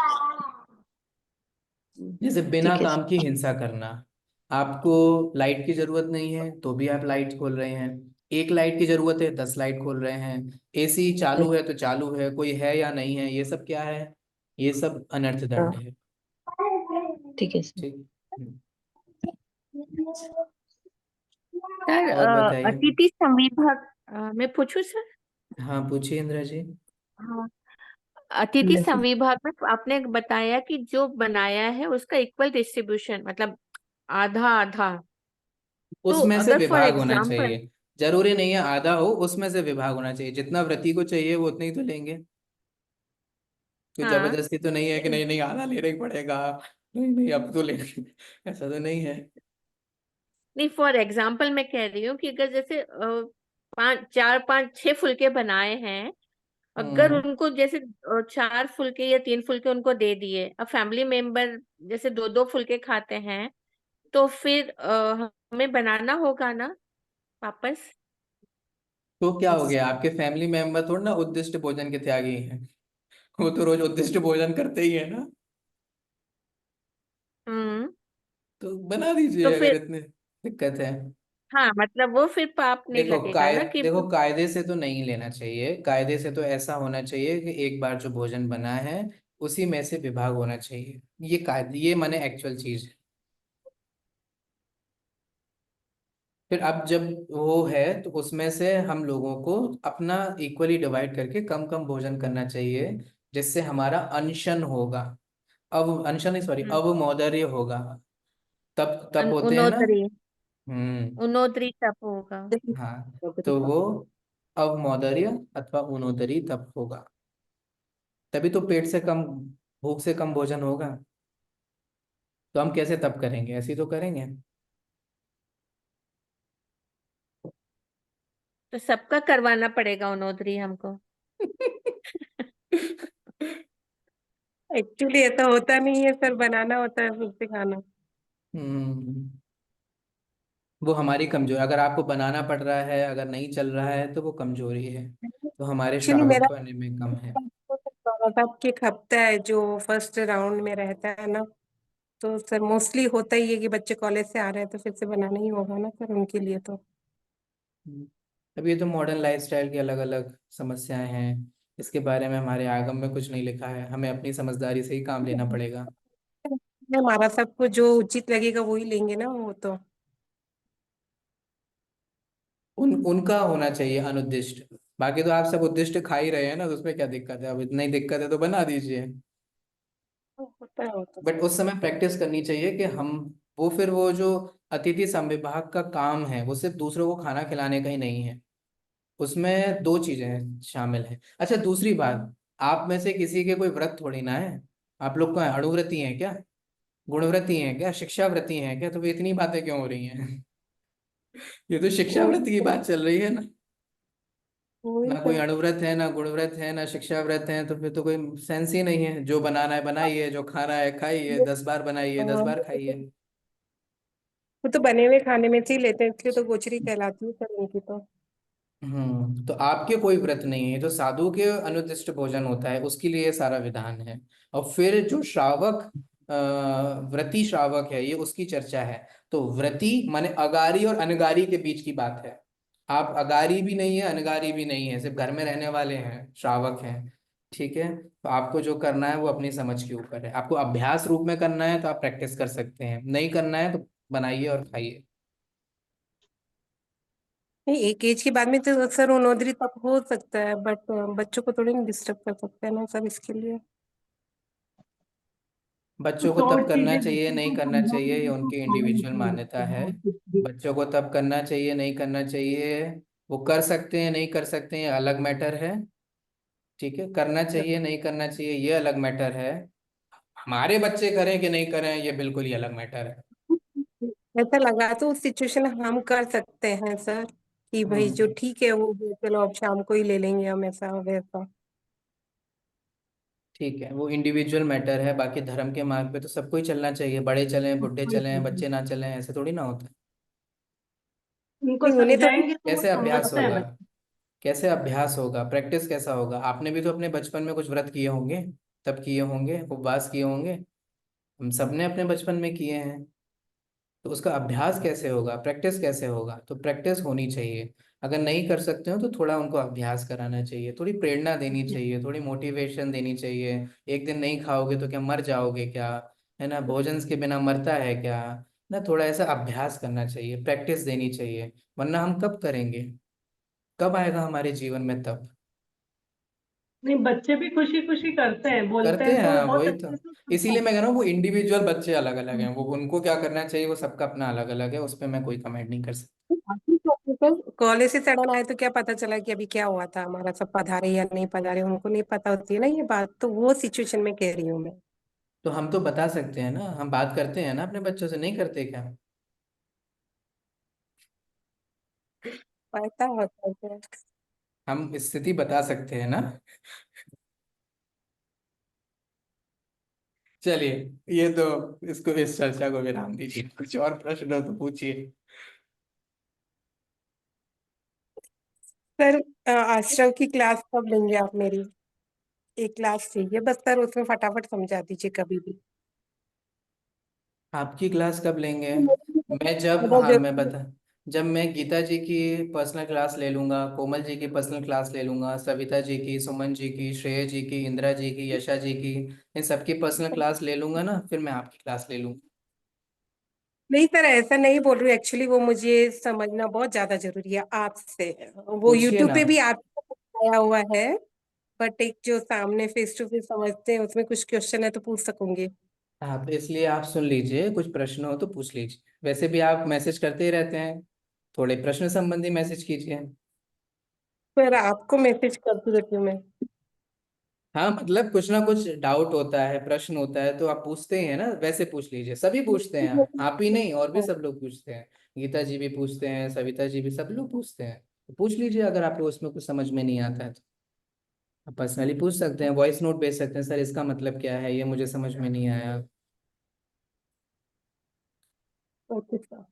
Speaker 1: जैसे बिना
Speaker 9: ठीक है
Speaker 1: काम
Speaker 9: सर।
Speaker 1: की हिंसा करना। आपको लाइट की जरूरत नहीं है तो भी आप लाइट खोल रहे हैं, एक लाइट की जरूरत है 10 लाइट खोल रहे हैं, एसी चालू है तो चालू है, कोई है या नहीं है, ये सब क्या है? ये सब अनर्थ
Speaker 9: हाँ,
Speaker 1: दंड है।
Speaker 9: ठीक है सर।
Speaker 1: ठीक। हम्म।
Speaker 3: सर
Speaker 1: और बताइए।
Speaker 3: अतिथि संविभाग मैं पूछूं सर?
Speaker 1: हाँ पूछिए इंदिरा जी।
Speaker 3: हाँ, अतिथि
Speaker 9: नहीं।
Speaker 3: संविभाग में आपने बताया कि जो बनाया है उसका इक्वल डिस्ट्रीब्यूशन, मतलब आधा आधा। तो
Speaker 1: उसमें से
Speaker 3: अगर फॉर
Speaker 1: विभाग होना
Speaker 3: एग्जाम्पल,
Speaker 1: चाहिए, जरूरी नहीं है आधा हो, उसमें से विभाग होना चाहिए। जितना व्रती को चाहिए वो उतना ही तो लेंगे। कोई
Speaker 3: हाँ,
Speaker 1: जबरदस्ती तो नहीं है कि नहीं नहीं आधा लेना ही पड़ेगा, नहीं नहीं अब तो लेंगे, ऐसा तो नहीं है।
Speaker 3: नहीं फॉर एग्जाम्पल मैं कह रही हूँ कि अगर जैसे 4 5 6 फुलके बनाए हैं, अगर
Speaker 1: हम्म।
Speaker 3: उनको जैसे 4 फुलके या 3 फुलके उनको दे दिए, अब फैमिली मेंबर जैसे 2 2 फुलके खाते हैं, तो फिर हमें बनाना होगा ना वापस।
Speaker 1: तो क्या हो गया? आपके फैमिली मेंबर थोड़ा ना उद्दिष्ट भोजन के त्यागी हैं, वो तो रोज उद्दिष्ट भोजन करते ही है ना।
Speaker 3: हम्म।
Speaker 1: तो बना
Speaker 3: तो
Speaker 1: दीजिए अगर
Speaker 3: फिर
Speaker 1: इतने दिक्कत है।
Speaker 3: हाँ, मतलब वो फिर पाप नहीं लगेगा ना कि
Speaker 1: देखो कायदे से तो नहीं लेना चाहिए, कायदे से तो ऐसा होना चाहिए कि एक बार जो भोजन बना है उसी में से विभाग होना चाहिए। ये कायदे, ये माने एक्चुअल चीज है। फिर अब जब वो है तो उसमें से हम लोगों को अपना इक्वली डिवाइड करके कम कम भोजन करना चाहिए, जिससे हमारा अनशन होगा। अंशा नहीं, सॉरी,
Speaker 3: हम्म,
Speaker 1: अवमौदर्य होगा। तप तप होते हैं ना।
Speaker 3: उनोदरी,
Speaker 1: हम्म।
Speaker 3: उनोदरी तप होगा।
Speaker 1: हाँ, तो वो अवमौदर्य अथवा उनोदरी तप होगा। तभी तो पेट से कम, भूख से कम भोजन होगा। तो हम कैसे तप करेंगे? ऐसे ही तो करेंगे।
Speaker 3: तो सबका करवाना पड़ेगा उनोदरी हमको।
Speaker 5: एक्चुअली ऐसा होता नहीं है सर, बनाना होता है फिर से खाना।
Speaker 1: हम्म। वो हमारी कमजोरी, अगर आपको बनाना पड़ रहा है, अगर नहीं चल रहा है तो वो कमजोरी है। तो हमारे
Speaker 5: एक्चुअली
Speaker 1: श्रावक
Speaker 5: मेरा
Speaker 1: बने में कम है।
Speaker 5: बाबा के खपता है जो फर्स्ट राउंड में रहता है ना, तो सर मोस्टली होता ही है कि बच्चे कॉलेज से आ रहे हैं तो फिर से बनाना ही होगा ना सर उनके लिए तो।
Speaker 1: हम्म। अब ये तो मॉडर्न लाइफस्टाइल की अलग अलग समस्याएं हैं। इसके बारे में हमारे आगम में कुछ नहीं लिखा है, हमें अपनी समझदारी से ही काम लेना पड़ेगा।
Speaker 5: हमारा सबको जो उचित लगेगा वही लेंगे ना वो तो।
Speaker 1: उनका होना चाहिए अनुद्दिष्ट। बाकी तो आप सब उद्दिष्ट खा ही रहे हैं ना, तो उसमें क्या दिक्कत है? अब इतना ही दिक्कत है तो बना दीजिए।
Speaker 5: होता है होता
Speaker 1: बट उस समय प्रैक्टिस करनी चाहिए कि हम, वो फिर वो जो अतिथि संविभाग का काम है वो सिर्फ दूसरों को खाना खिलाने का ही नहीं है। उसमें दो चीजें शामिल हैं। अच्छा, दूसरी बात, आप में से किसी के कोई व्रत थोड़ी ना है। आप लोग को अणुव्रती हैं क्या? गुणव्रती हैं क्या? शिक्षाव्रती हैं क्या? तो फिर इतनी बातें क्यों हो रही हैं? ये तो शिक्षाव्रत की बात चल रही है ना।
Speaker 5: वही
Speaker 1: ना
Speaker 5: तो।
Speaker 1: कोई अणुव्रत है, ना गुणव्रत है, ना शिक्षाव्रत है, तो फिर तो कोई सेंस ही नहीं है। जो बनाना है बनाइए, जो खाना है खाइए, 10 बार बनाइए, 10 बार खाइए।
Speaker 5: वो तो बने हुए खाने में से ही लेते हैं इसलिए तो गोचरी कहलाती है सर उनकी तो।
Speaker 1: तो आपके कोई व्रत नहीं है, जो साधु के अनुदिष्ट भोजन होता है उसके लिए ये सारा विधान है। और फिर जो श्रावक, व्रती श्रावक है, ये उसकी चर्चा है। तो व्रती माने अगारी और अनगारी के बीच की बात है। आप अगारी भी नहीं है, अनगारी भी नहीं है, सिर्फ घर में रहने वाले हैं, श्रावक हैं। ठीक है, तो आपको जो करना है वो अपनी समझ के ऊपर है। आपको अभ्यास रूप में करना है तो आप प्रैक्टिस कर सकते हैं, नहीं करना है तो बनाइए और खाइए।
Speaker 5: नहीं, एक एज के बाद में तो सर उनोदरी तब हो सकता है बट बच्चों को थोड़ी ना डिस्टर्ब कर सकते हैं ना सर इसके लिए।
Speaker 1: बच्चों को
Speaker 8: तो
Speaker 1: तब करना
Speaker 8: चीजें
Speaker 1: चाहिए,
Speaker 8: बच्चों
Speaker 1: नहीं
Speaker 8: को
Speaker 1: करना चाहिए, ये
Speaker 8: समझाने को
Speaker 1: उनकी
Speaker 8: फॉलो
Speaker 1: इंडिविजुअल मान्यता है।
Speaker 8: करें।
Speaker 1: बच्चों को तब करना चाहिए, नहीं करना चाहिए, वो कर सकते हैं नहीं कर सकते हैं, ये अलग मैटर है। ठीक है, करना चाहिए नहीं करना चाहिए ये अलग मैटर है। हमारे बच्चे करें कि नहीं करें, ये बिल्कुल ही अलग मैटर है।
Speaker 5: ऐसा लगा तो उस सिचुएशन हम कर सकते हैं सर कि भाई जो
Speaker 1: हम्म।
Speaker 5: ठीक है वो चलो अब शाम को ही ले लेंगे हम ऐसा वैसा।
Speaker 1: ठीक है, वो इंडिविजुअल मैटर है। बाकी धर्म के मार्ग पे तो सबको ही चलना चाहिए, बड़े चलें बुढ़े चलें बच्चे ना चलें, ऐसे थोड़ी ना होता है।
Speaker 8: उनको
Speaker 5: नहीं उन्हें थोड़ी।
Speaker 8: समझाएंगे तो वो
Speaker 1: कैसे अभ्यास
Speaker 8: समझते हैं
Speaker 1: होगा?
Speaker 8: बच्चे।
Speaker 1: कैसे अभ्यास होगा? प्रैक्टिस कैसा होगा? आपने भी तो अपने बचपन में कुछ व्रत किए होंगे, तब किए होंगे, उपवास किए होंगे। हम सबने अपने बचपन में किए हैं। तो उसका अभ्यास कैसे होगा? प्रैक्टिस कैसे होगा? तो प्रैक्टिस होनी चाहिए। अगर नहीं कर सकते हो तो थोड़ा उनको अभ्यास कराना चाहिए, थोड़ी प्रेरणा देनी चाहिए, थोड़ी मोटिवेशन देनी चाहिए। एक दिन नहीं खाओगे तो क्या मर जाओगे क्या? है ना, भोजन के बिना मरता है क्या? ना, थोड़ा ऐसा अभ्यास करना चाहिए, प्रैक्टिस देनी चाहिए। वरना हम कब करेंगे? कब आएगा हमारे जीवन में तब?
Speaker 8: नहीं, बच्चे भी खुशी खुशी करते हैं, बोलते
Speaker 1: करते
Speaker 8: हैं
Speaker 1: हैं,
Speaker 8: तो
Speaker 1: हाँ,
Speaker 8: बहुत
Speaker 1: वही तो।
Speaker 8: अच्छे से
Speaker 1: इसीलिए मैं
Speaker 8: समझाते
Speaker 1: कह रहा हूँ वो इंडिविजुअल बच्चे अलग अलग हैं,
Speaker 8: हैं।
Speaker 1: वो उनको क्या करना चाहिए वो सबका अपना अलग अलग है, उस पर मैं कोई कमेंट नहीं कर सकता।
Speaker 5: कॉलेज से सडन आए तो क्या पता चला कि अभी क्या हुआ था हमारा, सब पधारे या नहीं पधारे उनको नहीं पता होती है ना ये बात, तो वो सिचुएशन में कह रही हूँ मैं।
Speaker 1: तो हम तो बता सकते हैं ना, हम बात करते हैं ना अपने बच्चों से, नहीं करते क्या?
Speaker 5: पता होता है सर।
Speaker 1: हम स्थिति बता सकते हैं ना। चलिए, ये तो, इसको, इस चर्चा को विराम दीजिए, कुछ और प्रश्न हो तो पूछिए।
Speaker 5: सर आश्रव की क्लास कब लेंगे आप मेरी? एक क्लास चाहिए बस सर, उसमें फटाफट समझा दीजिए कभी भी।
Speaker 1: आपकी क्लास कब लेंगे? मैं जब,
Speaker 5: बहुत
Speaker 1: हाँ मैं
Speaker 5: जरूरी है।
Speaker 1: बता, जब मैं गीता जी की पर्सनल क्लास ले लूंगा, कोमल जी की पर्सनल क्लास ले लूंगा, सविता जी की, सुमन जी की, श्रेय जी की, इंदिरा जी की, यशा जी की, इन सबकी पर्सनल क्लास ले लूंगा ना, फिर मैं आपकी क्लास ले लूंगा।
Speaker 5: नहीं सर ऐसा नहीं बोल रही, एक्चुअली वो मुझे समझना बहुत ज्यादा जरूरी है आपसे। वो
Speaker 1: पूछिए
Speaker 5: यूट्यूब
Speaker 1: ना।
Speaker 5: पे भी आपको आया हुआ है बट एक जो सामने फेस टू फेस समझते हैं उसमें कुछ क्वेश्चन है तो पूछ सकूंगी।
Speaker 1: आप इसलिए आप सुन लीजिए, कुछ प्रश्न हो तो पूछ लीजिए। वैसे भी आप मैसेज करते ही रहते हैं, थोड़े प्रश्न संबंधी मैसेज कीजिए।
Speaker 5: पर आपको मैसेज करती रहती हूँ मैं।
Speaker 1: हाँ मतलब कुछ ना कुछ डाउट होता है, प्रश्न होता है तो आप पूछते ही है ना, वैसे पूछ लीजिए। सभी पूछते हैं, आप ही नहीं और भी सब लोग पूछते हैं। गीता जी भी पूछते हैं, सविता जी भी, सब लोग पूछते हैं। तो पूछ लीजिए, अगर आपको उसमें कुछ समझ में नहीं आता है तो आप पर्सनली पूछ सकते हैं, वॉइस नोट भेज सकते हैं, सर इसका मतलब क्या है, ये मुझे समझ में नहीं आया।
Speaker 5: Okay sir.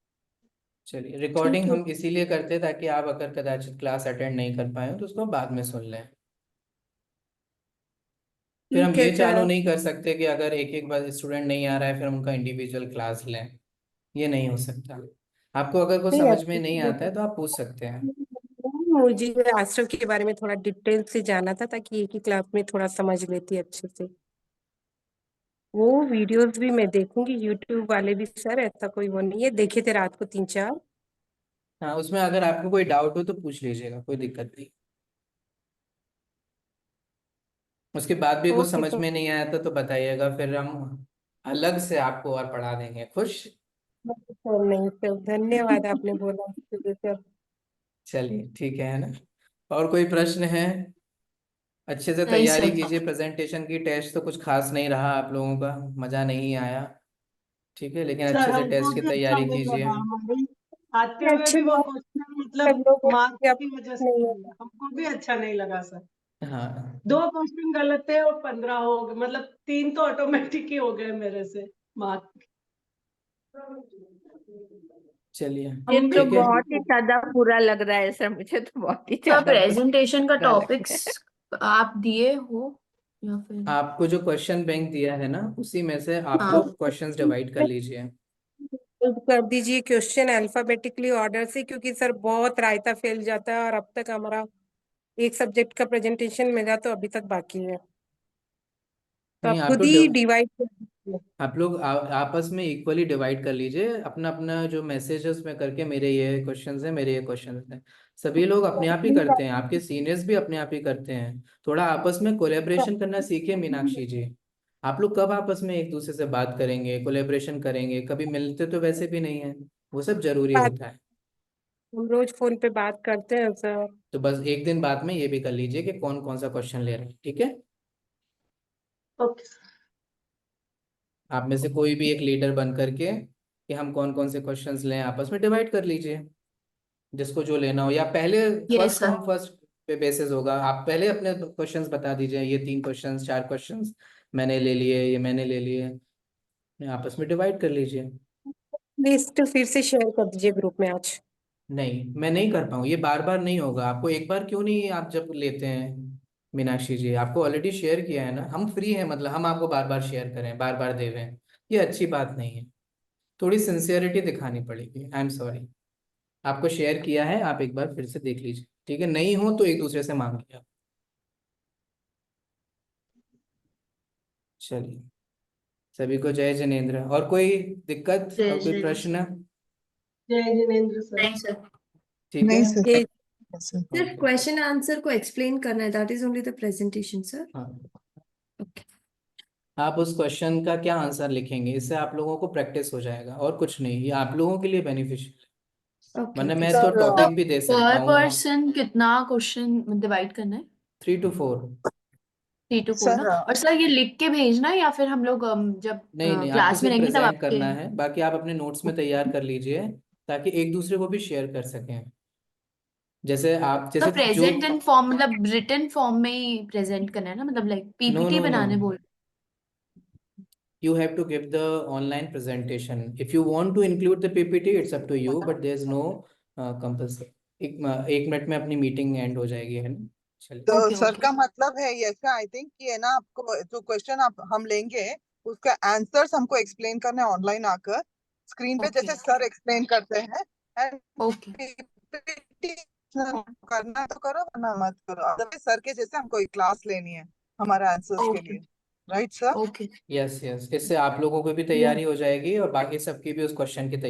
Speaker 1: चलिए,
Speaker 5: ठीक
Speaker 1: रिकॉर्डिंग
Speaker 5: है।
Speaker 1: हम इसीलिए करते हैं ताकि आप अगर कदाचित क्लास अटेंड नहीं कर पाए हो तो उसको बाद में सुन लें। फिर हम
Speaker 5: ठीक है
Speaker 1: ये चालू
Speaker 5: सर।
Speaker 1: नहीं कर सकते कि अगर एक एक बार स्टूडेंट नहीं आ रहा है फिर हम उनका इंडिविजुअल क्लास लें। ये नहीं हो सकता। आपको अगर कुछ
Speaker 5: नहीं
Speaker 1: समझ में नहीं आता
Speaker 5: अच्छा,
Speaker 1: है तो आप पूछ सकते हैं।
Speaker 5: मुझे आश्रम के बारे में थोड़ा डिटेल से जाना था ताकि एक ही क्लास में थोड़ा समझ लेती अच्छे से। वो वीडियोस भी मैं देखूंगी, यूट्यूब वाले भी सर, ऐसा कोई वो नहीं है, देखे थे रात को 3-4।
Speaker 1: हाँ, उसमें अगर आपको कोई डाउट हो तो पूछ लीजिएगा, कोई दिक्कत नहीं। उसके बाद भी कुछ
Speaker 5: ओके
Speaker 1: समझ
Speaker 5: सर।
Speaker 1: में नहीं आया था तो बताइएगा, फिर हम अलग से आपको और पढ़ा देंगे। खुश?
Speaker 5: सर नहीं सर, धन्यवाद आपने बोला उसके लिए सर।
Speaker 1: चलिए ठीक है ना। और कोई प्रश्न है? अच्छे से
Speaker 7: नहीं
Speaker 1: तैयारी
Speaker 7: सर।
Speaker 1: कीजिए प्रेजेंटेशन की। टेस्ट तो कुछ खास नहीं रहा आप लोगों का, मज़ा नहीं आया। ठीक है, लेकिन
Speaker 8: सर
Speaker 1: अच्छे से
Speaker 8: हमको
Speaker 1: टेस्ट की
Speaker 8: भी अच्छा
Speaker 1: तैयारी
Speaker 8: नहीं
Speaker 1: कीजिए।
Speaker 8: लगा, हमारी आते हुए
Speaker 5: अच्छी
Speaker 8: भी वो
Speaker 5: बात,
Speaker 8: क्वेश्चन
Speaker 5: सब
Speaker 8: मतलब
Speaker 5: लोगों
Speaker 8: मार्क्स
Speaker 5: को
Speaker 8: की वजह से
Speaker 5: नहीं
Speaker 8: नहीं
Speaker 5: होता।
Speaker 8: हुआ। हमको भी अच्छा नहीं लगा सर।
Speaker 1: हाँ
Speaker 8: 2 क्वेश्चन गलत थे और 15 हो गए, मतलब 3 तो ऑटोमेटिक ही हो गए मेरे से मार्क।
Speaker 1: चलिए
Speaker 3: ये
Speaker 8: हम भी
Speaker 3: तो
Speaker 1: ठीक है।
Speaker 3: बहुत ही ज्यादा बुरा लग रहा है सर, मुझे तो बहुत ही
Speaker 7: सर
Speaker 3: ज्यादा
Speaker 7: प्रेजेंटेशन का
Speaker 3: बुरा लग रहा
Speaker 7: टॉपिक्स
Speaker 3: है।
Speaker 7: आप दिए हो या फिर?
Speaker 1: आपको जो क्वेश्चन बैंक दिया है ना, उसी में से आप
Speaker 7: हाँ।
Speaker 1: लोग क्वेश्चंस डिवाइड कर लीजिए।
Speaker 5: कर दीजिए क्वेश्चन अल्फाबेटिकली ऑर्डर से, क्योंकि सर बहुत रायता फैल जाता है और अब तक हमारा एक सब्जेक्ट का प्रेजेंटेशन मिला तो अभी तक बाकी है, तो
Speaker 1: नहीं,
Speaker 5: आप खुद ही डिवाइड कर दीजिए।
Speaker 1: आप लोग आपस में इक्वली डिवाइड कर लीजिए, अपना अपना जो मैसेज है उसमें करके, मेरे ये क्वेश्चंस हैं, मेरे ये क्वेश्चंस हैं। सभी लोग अपने आप ही करते हैं, आपके सीनियर्स भी अपने आप ही करते हैं। थोड़ा आपस में कोलेब्रेशन करना सीखिए मीनाक्षी जी। आप लोग कब आपस में एक दूसरे से बात करेंगे, कोलेब्रेशन करेंगे? कभी मिलते तो वैसे भी नहीं है, वो सब जरूरी
Speaker 5: बात,
Speaker 1: होता है।
Speaker 5: हम रोज फोन पे बात करते हैं सर।
Speaker 1: तो बस एक दिन बाद में ये भी कर लीजिए कि कौन कौन सा क्वेश्चन ले रहे हैं, ठीक है?
Speaker 8: ओके
Speaker 1: आप में से कोई भी एक लीडर बन करके कि हम कौन कौन से क्वेश्चंस लें, आपस में डिवाइड कर लीजिए, जिसको जो लेना हो। या पहले
Speaker 7: yes
Speaker 1: first
Speaker 7: sir.
Speaker 1: Come first पे बेसिस होगा, आप पहले अपने क्वेश्चंस बता दीजिए, ये 3 क्वेश्चंस 4 क्वेश्चंस मैंने ले लिए, ये मैंने ले लिए, आपस में डिवाइड कर लीजिए।
Speaker 5: लिस्ट फिर से शेयर कर दीजिए ग्रुप में आज।
Speaker 1: नहीं, मैं नहीं कर पाऊँ, ये बार बार नहीं होगा। आपको एक बार क्यों नहीं, आप जब लेते हैं मीनाक्षी जी, आपको ऑलरेडी शेयर किया है ना, हम फ्री हैं, मतलब हम आपको बार बार शेयर करें, बार बार दे रहे हैं, ये अच्छी बात नहीं है। थोड़ी सिंसियरिटी दिखानी पड़ेगी। आई एम सॉरी, आपको शेयर किया है, आप एक बार फिर से देख लीजिए, ठीक है? नहीं हो तो एक दूसरे से मांगिए आप। चलिए, सभी को जय जिनेंद्र। और कोई दिक्कत
Speaker 7: जय
Speaker 1: और कोई
Speaker 7: श्री
Speaker 1: प्रश्न?
Speaker 8: जय जिनेंद्र सर।
Speaker 7: नहीं सर।
Speaker 1: ठीक है।
Speaker 9: नहीं सर।
Speaker 5: ये
Speaker 9: सर
Speaker 2: सिर्फ
Speaker 1: ओके।
Speaker 2: क्वेश्चन आंसर को एक्सप्लेन करना है, that is only the presentation sir.
Speaker 1: हाँ,
Speaker 2: ओके।
Speaker 1: आप उस क्वेश्चन का क्या आंसर लिखेंगे, इससे आप लोगों को प्रैक्टिस हो जाएगा, और कुछ नहीं, ये आप लोगों के लिए बेनिफिशियल है।
Speaker 2: ओके
Speaker 1: वरना
Speaker 2: ओके
Speaker 1: मैं तो
Speaker 2: सर।
Speaker 7: तो
Speaker 1: टॉपिक भी दे सकता
Speaker 7: पर
Speaker 1: हूँ।
Speaker 7: पर्सन कितना क्वेश्चन डिवाइड करना है?
Speaker 1: 3 to 4।
Speaker 7: 3 to 4 ना?
Speaker 9: सर
Speaker 7: और सर ये लिख के भेजना है या फिर हम लोग जब
Speaker 1: नहीं नहीं, आपको
Speaker 7: क्लास में
Speaker 1: सिर्फ
Speaker 7: रहेंगे तब
Speaker 1: प्रेजेंट
Speaker 7: आपके?
Speaker 1: करना है, बाकी आप अपने नोट्स में तैयार कर लीजिए ताकि एक दूसरे को भी शेयर कर सकें। जैसे आप,
Speaker 7: तो
Speaker 1: जैसे जो,
Speaker 7: प्रेजेंट इन फॉर्म मतलब रिटन फॉर्म में ही प्रेजेंट करना है ना, मतलब like
Speaker 1: no
Speaker 7: PPT
Speaker 1: no no,
Speaker 7: बनाने बोल?
Speaker 1: you have to give the online presentation. If you want to include the PPT, it's up to you, but there's no compulsory। एक मिनट में अपनी मीटिंग एंड हो जाएगी, है ना? चलिए।
Speaker 9: तो
Speaker 7: ओके
Speaker 9: सर
Speaker 7: ओके।
Speaker 9: का मतलब है ऐसा, आई थिंक कि है ना, आपको जो क्वेश्चन आप हम लेंगे उसका आंसर्स हमको एक्सप्लेन करना है ऑनलाइन आकर स्क्रीन पे,
Speaker 7: ओके
Speaker 9: जैसे सर एक्सप्लेन करते हैं। एंड
Speaker 7: ओके
Speaker 9: पीपीटी करना है तो करो, वरना मत करो। अदरवाइज सर के जैसे हमको एक क्लास लेनी है हमारे आंसर्स के
Speaker 7: ओके
Speaker 9: लिए, right sir?
Speaker 7: Okay.
Speaker 1: Yes yes, इससे आप लोगों को भी तैयारी हो जाएगी और बाकी सबकी भी उस क्वेश्चन की